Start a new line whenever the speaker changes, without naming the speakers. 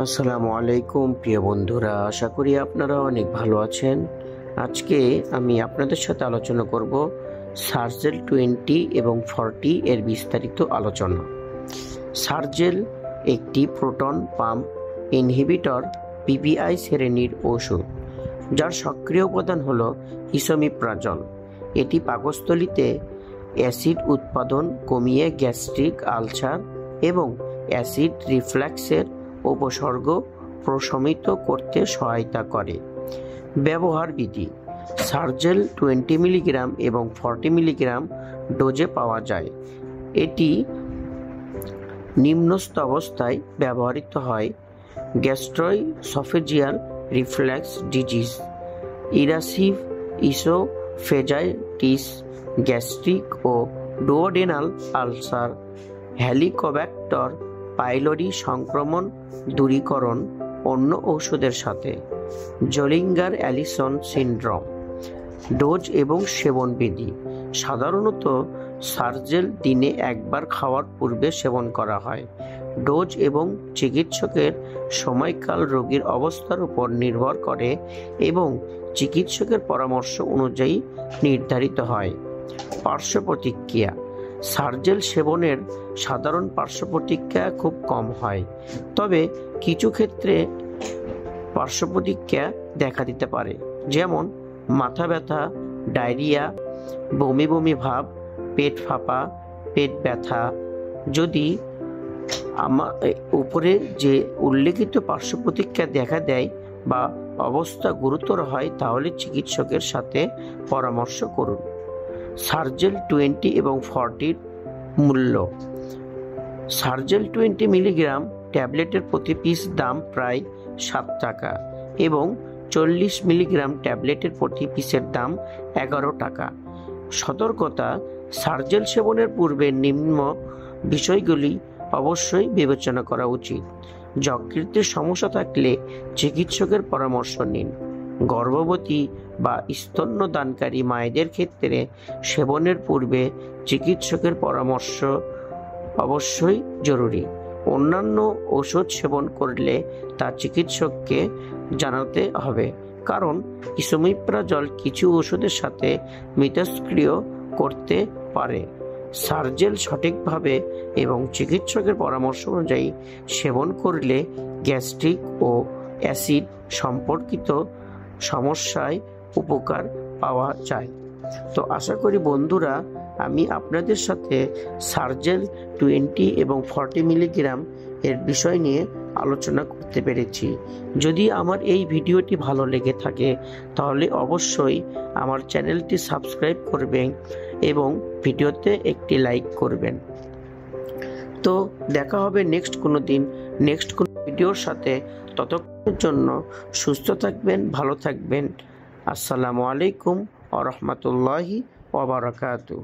আসসালামু আলাইকুম প্রিয় বন্ধুরা, আশা করি আপনারা অনেক ভালো আছেন। আজকে আমি আপনাদের সাথে আলোচনা করব সার্জেল 20 এবং 40 এর বিস্তারিত আলোচনা। সার্জেল একটি প্রোটন পাম্প ইনহিবিটর পিপিআই শ্রেণীর ওষুধ, যার সক্রিয় উপাদান হল ইসোমিপ্রাজল। এটি পাকস্থলীতে অ্যাসিড উৎপাদন কমিয়ে গ্যাস্ট্রিক আলসার এবং অ্যাসিড রিফ্লাক্সের উপসর্গ প্রশমিত করতে সহায়তা করে। ব্যবহার বিধি: সার্জেল 20 মিলিগ্রাম এবং 40 মিলিগ্রাম ডোজে পাওয়া যায়। এটি নিম্নস্থ অবস্থায় ব্যবহৃত হয়: gastroesophageal reflux disease, erosive esophagitis, gastric ও ডুওডেনাল আলসার, হেলিকোব্যাক্টর পাইলোরি সংক্রমণ দূরীকরণ অন্য ঔষধের সাথে। Zollinger Allison syndrome. ডোজ এবং সেবন বিধি: সাধারণত সার্জেল দিনে একবার খাওয়ার পূর্বে সেবন করা হয়। ডোজ এবং চিকিৎসকের সময়কাল রোগীর অবস্থার উপর নির্ভর করে এবং চিকিৎসকের পরামর্শ অনুযায়ী নির্ধারিত হয়। পার্শ্ব প্রতিক্রিয়া: সার্জেল সেবনের সাধারণ পার্শ্ব প্রতিক্রিয়া খুব কম হয়, তবে কিছু ক্ষেত্রে পার্শ্ব প্রতিক্রিয়া দেখা দিতে পারে, যেমন মাথা ব্যথা, ডায়রিয়া, বমি বমি ভাব, পেট ফাঁপা, পেট ব্যথা। যদি উপরে যে উল্লেখিত পার্শ্ব প্রতিক্রিয়া দেখা দেয় বা অবস্থা গুরুতর হয়, তাহলে চিকিৎসকের সাথে পরামর্শ করুন। সার্জেল 20 এবং 40 মূল্য: সার্জেল 20 মিলিগ্রাম ট্যাবলেটের প্রতি পিস দাম প্রায় 7 টাকা এবং 40 মিলিগ্রাম ট্যাবলেটের প্রতি পিসের দাম 11 টাকা। সতর্কতা: সার্জেল সেবনের পূর্বে নিম্ন বিষয়গুলি অবশ্যই বিবেচনা করা উচিত। যকৃতের সমস্যা থাকলে চিকিৎসকের পরামর্শ নিন। গর্ভবতী বা স্তন্যদানকারী মায়েদের ক্ষেত্রে সেবনের পূর্বে চিকিৎসকের পরামর্শ অবশ্যই জরুরি। অন্যান্য ওষুধ সেবন করলে তা চিকিৎসককে জানাতে হবে, কারণ ইসোমিপ্রাজল কিছু ওষুধের সাথে মিথস্ক্রিয় করতে পারে। সার্জেল সঠিকভাবে এবং চিকিৎসকের পরামর্শ অনুযায়ী সেবন করলে গ্যাস্ট্রিক ও অ্যাসিড সম্পর্কিত সমস্যায় উপকার পাওয়া যায়। তো আশা করি বন্ধুরা, আমি আপনাদের সাথে সার্জেল 20 এবং 40 মিলিগ্রাম এর বিষয় নিয়ে আলোচনা করতে পেরেছি। যদি আমার এই ভিডিওটি ভালো লেগে থাকে তাহলে অবশ্যই আমার চ্যানেলটি সাবস্ক্রাইব করবেন এবং ভিডিওতে একটি লাইক করবেন। তো দেখা হবে নেক্সট কোনো ভিডিওর সাথে। ততক্ষণের জন্য সুস্থ থাকবেন, ভালো থাকবেন। আসসালামু আলাইকুম ওয়া রাহমাতুল্লাহি ওয়া বারাকাতুহু।